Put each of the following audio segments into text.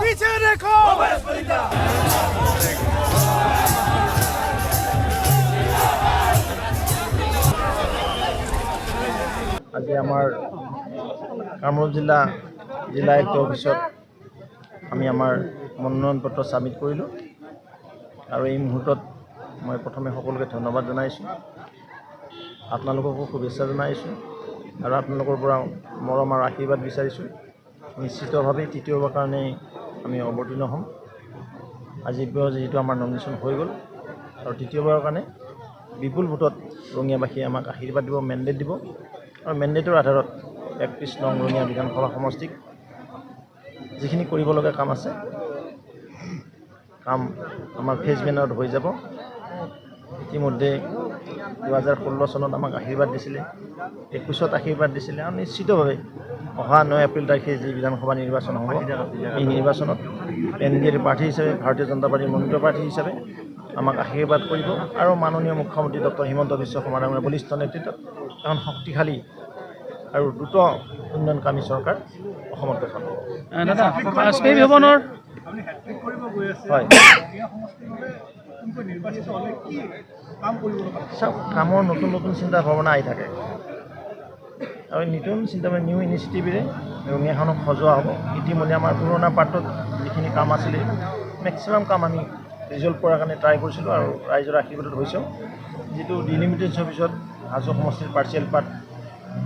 पीछे देखो আজি আমাৰ কামৰূপ জিলা আয়ুক্ত অফিচত আমি আমাৰ মনোনয়ন পত্ৰ সাবমিট কৰিলোঁ আৰু এই মুহূৰ্তত মই প্ৰথমে সকলোকে ধন্যবাদ জনাইছোঁ আপোনালোককো শুভেচ্ছা জনাইছোঁ আৰু আপোনালোকৰ পৰা মৰম আৰু আশীৰ্বাদ বিচাৰিছোঁ নিশ্চিতভাৱে তৃতীয়বাৰৰ কাৰণে আমি অৱতীৰ্ণ হ'ম আজি যিহেতু আমাৰ নমিনেশ্যন হৈ গ'ল আৰু তৃতীয়বাৰৰ কাৰণে বিপুল ভোটত ৰঙিয়াবাসীয়ে আমাক আশীৰ্বাদ দিব মেণ্ডেট দিব আৰু মেণ্ডেটৰ আধাৰত ৩১ নং ৰঙিয়া বিধানসভা সমষ্টিক যিখিনি কৰিবলগীয়া কাম আছে কাম আমাৰ ফেজ বেনাৰত হৈ যাব ইতিমধ্যে 2016 চনত আমাক আশীৰ্বাদ দিছিলে 21ত আশীৰ্বাদ দিছিলে আৰু নিশ্চিতভাৱে অহা 9 এপ্ৰিল তাৰিখে যি বিধানসভা নিৰ্বাচন হ'ব এই নিৰ্বাচনত এনডিএৰ প্ৰাৰ্থী হিচাপে ভাৰতীয় জনতা পাৰ্টীৰ মনোনীত প্ৰাৰ্থী হিচাপে আমাক আশীৰ্বাদ কৰিব আৰু মাননীয় মুখ্যমন্ত্ৰী ডক্টৰ হিমন্ত বিশ্ব শৰ্মা ডাঙৰীয়াৰ বলিষ্ঠ নেতৃত্বত এখন শক্তিশালী আৰু দ্ৰুত উন্নয়নকামী চৰকাৰ অসমত গঠন হ'ব। হয় কামৰ নতুন নতুন চিন্তা ভাৱনা আহি থাকে আৰু নতুন চিন্তা নিউ ইনিচিয়েটিভেৰে ৰঙিয়াখনক সজোৱা হ'ব ইতিমধ্যে আমাৰ পুৰণা পাৰ্টত যিখিনি কাম আছিলে মেক্সিমাম কাম আমি ৰিজল্ভ কৰাৰ কাৰণে ট্ৰাই কৰিছিলোঁ আৰু ৰাইজৰ আশীৰ্বাদত হৈছোঁ যিটো ডিলিমিটেশ্যন পিছত হাজো সমষ্টিৰ পাৰ্চিয়েল পাৰ্ট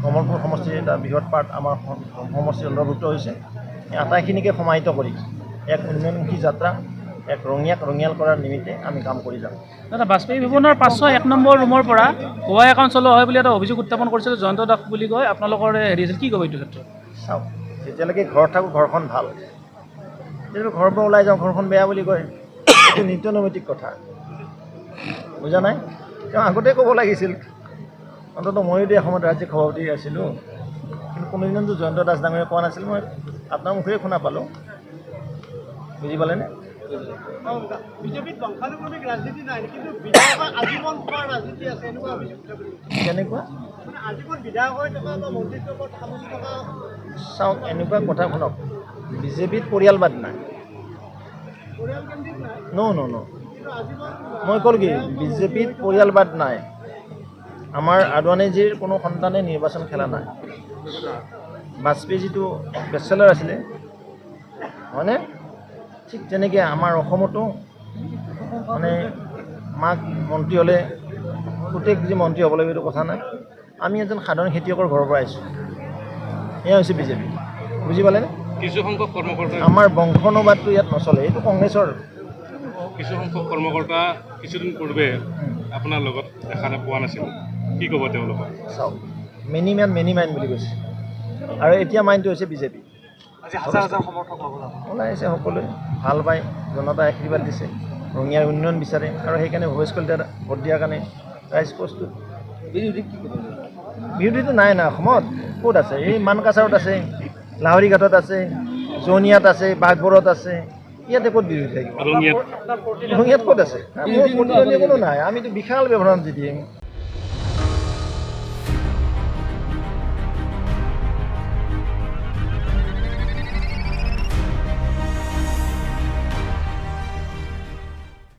কমলপুৰ সমষ্টিৰ এটা বৃহৎ পাৰ্ট আমাৰ সমষ্টিৰ অন্তৰ্ভুক্ত হৈছে এই আটাইখিনিকে সমাহিত কৰি এক উন্নয়নমুখী যাত্ৰা এক ৰঙিয়াল কৰাৰ নিমিত্তে আমি কাম কৰি যাম দাদা বাজপেয়ী ভৱনৰ 501 নম্বৰ ৰুমৰ পৰা ভুৱা একাউণ্ট চলোৱা হয় বুলি এটা অভিযোগ উত্থাপন কৰিছিল জয়ন্ত দাস বুলি কয় আপোনালোকৰ হেৰি আছিল কি ক'ব এইটো ক্ষেত্ৰত চাওক যেতিয়ালৈকে ঘৰত থাকোঁ ঘৰখন ভাল যেতিয়া ঘৰৰ পৰা ওলাই যাওঁ ঘৰখন বেয়া বুলি কয় এইটো নিত্য নৈমিত্তিক কথা বুজা নাই তেওঁ আগতে ক'ব লাগিছিল অন্ততঃ ময়ো দিয়া সময়ত ৰাজ্যিক সভাপতি আছিলোঁ কিন্তু কোনোদিনতো জয়ন্ত দাস ডাঙৰীয়াই কোৱা নাছিল মই আপোনাৰ মুখেৰে শুনা পালোঁ বুজি পালেনে বিজেপিত বংশানুক্ৰমিক ৰাজনীতি নাই কিন্তু বিধায়কৰ আজীৱন খোৱাৰ ৰাজনীতি আছে এনেকুৱা অভিযোগ কেনেকুৱা মানে আজীৱন বিধায়ক হৈ থকা বা মন্ত্ৰীত্বৰ ওপৰত সামৰি থকা চাওক এনেকুৱা কথা শুনক বিজেপিত পৰিয়ালবাদ নাই পৰিয়ালকেন্দ্ৰিক নাই ন কিন্তু আজীৱন মই ক'লো কি বিজেপিত পৰিয়ালবাদ নাই আমাৰ আদৱানীজীৰ কোনো সন্তানে নিৰ্বাচন খেলা নাই বাজপেয়ী যিটো বেচেলাৰ আছিলে হয়নে ঠিক তেনেকৈ আমাৰ অসমতো মানে মাক মন্ত্ৰী হ'লে প্ৰত্যেক যি মন্ত্ৰী হ'ব লাগিব এইটো কথা নাই আমি এজন সাধাৰণ খেতিয়কৰ ঘৰৰ পৰা আহিছোঁ এয়া হৈছে বিজেপি বুজি পালেনে কিছুসংখ্যক কৰ্মকৰ্তা আমাৰ বংশানুবাদটো ইয়াত নচলে এইটো কংগ্ৰেছৰ কিছুসংখ্যক কৰ্মকৰ্তা কিছুদিন পূৰ্বে আপোনাৰ লগত দেখা পোৱা নাছিল কি ক'ব তেওঁলোকক চাওক মেনি মাইণ্ড বুলি কৈছে আৰু এতিয়া মাইণ্ডটো হৈছে বিজেপি ওলাই আহিছে সকলোৱে ভাল পায় জনতাই আশীৰ্বাদ দিছে ৰঙিয়াৰ উন্নয়ন বিচাৰে আৰু সেইকাৰণে ভৱেশ কলিতাৰ ভোট দিয়াৰ কাৰণে ৰাইজ প্ৰস্তুত বিৰোধীটো নাই না অসমত ক'ত আছে এই মানকাছাৰত আছে লাহৰীঘাটত আছে জনিয়াত আছে বাঘবৰত আছে ইয়াতে ক'ত বিৰোধী থাকিব ৰঙিয়াত ক'ত আছে কোনো নাই আমিতো বিশাল ব্যৱধান দি দিম